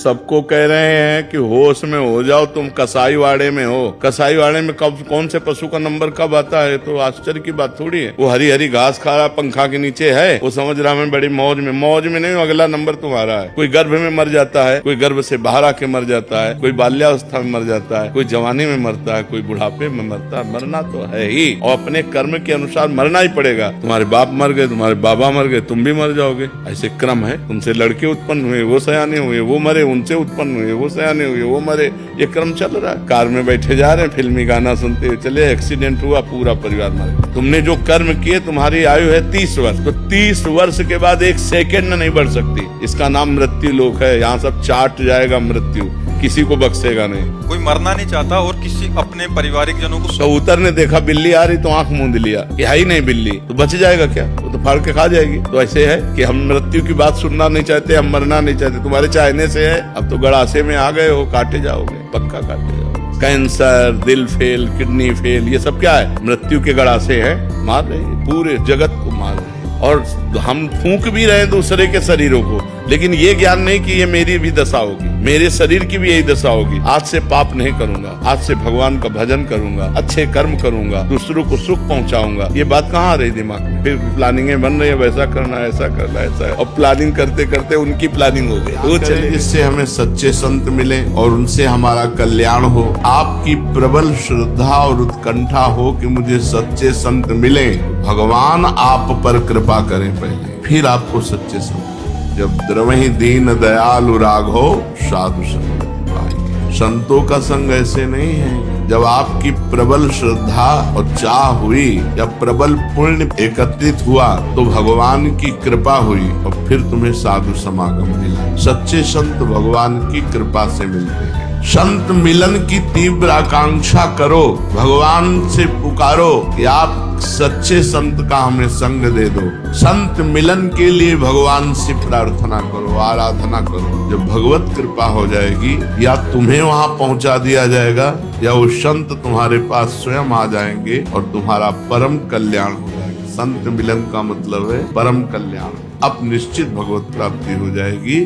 सबको कह रहे हैं कि होश में हो जाओ, तुम कसाई वाड़े में हो। कसाई वाड़े में कब कौन से पशु का नंबर कब आता है तो आश्चर्य की बात थोड़ी है। वो हरी हरी घास खा रहा, पंखा के नीचे है, वो समझ रहा मैं बड़ी मौज में नहीं, अगला नंबर तुम्हारा है। कोई गर्भ में मर जाता है, कोई गर्भ से बाहर आके मर जाता है, कोई बाल्यावस्था में मर जाता है, कोई जवानी में मरता है, कोई बुढ़ापे में मरता है। मरना तो है ही और अपने कर्म के अनुसार मरना ही पड़ेगा। तुम्हारे बाप मर गए, तुम्हारे बाबा मर गए, तुम भी मर जाओगे, ऐसे क्रम है। तुमसे लड़के उत्पन्न हुए, वो सयाने हुए, वो मरे, उनसे उत्पन्न हुए, वो सयाने हुए, वो मरे, ये क्रम चल रहा है। कार में बैठे जा रहे हैं, फिल्मी गाना सुनते हुए चले, एक्सीडेंट हुआ, पूरा परिवार मर गया। तुमने जो कर्म किए, तुम्हारी आयु है 30 वर्ष, तो 30 वर्ष के बाद 1 सेकेंड नहीं बढ़ सकती। इसका नाम मृत्यु लोक है। यहाँ सब चाट जाएगा मृत्यु, किसी को बख्शेगा नहीं। कोई मरना नहीं चाहता और किसी अपने पारिवारिक जनों को कबूतर ने देखा बिल्ली आ रही तो आंख मूंद लिया, ये है ही नहीं बिल्ली, तो बच जाएगा क्या? वो तो फाड़ के खा जाएगी। तो ऐसे है कि हम मृत्यु की बात सुनना नहीं चाहते, हम मरना नहीं चाहते। तुम्हारे चाहने से है, अब तो गड़ासे में आ गए हो, काटे जाओगे, पक्का काटे जाओगे। कैंसर, दिल फेल, किडनी फेल, ये सब क्या है? मृत्यु के गड़ासे हैं, मार रहे हैं, पूरे जगत को मार रहे हैं। और हम फूंक भी रहे हैं दूसरे के शरीरों को, लेकिन ये ज्ञान नहीं कि ये मेरी भी दशा होगी, मेरे शरीर की भी यही दशा होगी। आज से पाप नहीं करूंगा, आज से भगवान का भजन करूंगा, अच्छे कर्म करूंगा, दूसरों को सुख पहुंचाऊंगा। ये बात कहाँ आ रही दिमाग में? फिर प्लानिंगे बन रही है, वैसा करना, ऐसा करना, ऐसा है। और प्लानिंग करते करते उनकी प्लानिंग हो गई। वो चले जिससे हमें सच्चे संत मिले और उनसे हमारा कल्याण हो। आपकी प्रबल श्रद्धा और उत्कंठा हो कि मुझे सच्चे संत मिले। भगवान आप पर कृपा करें पहले, फिर आपको सच्चे संत। जब द्रवहि दीन दयालु राघो साधु संग पाई। संतों का संग ऐसे नहीं है। जब आपकी प्रबल श्रद्धा और चाह हुई, जब प्रबल पुण्य एकत्रित हुआ, तो भगवान की कृपा हुई और फिर तुम्हें साधु समागम मिला। सच्चे संत भगवान की कृपा से मिलते हैं। संत मिलन की तीव्र आकांक्षा करो, भगवान से पुकारो कि आप सच्चे संत का हमें संग दे दो। संत मिलन के लिए भगवान से प्रार्थना करो, आराधना करो। जब भगवत कृपा हो जाएगी, या तुम्हें वहां पहुंचा दिया जाएगा या वो संत तुम्हारे पास स्वयं आ जाएंगे और तुम्हारा परम कल्याण हो जाएगा। संत मिलन का मतलब है परम कल्याण। अब निश्चित भगवत प्राप्ति हो जाएगी।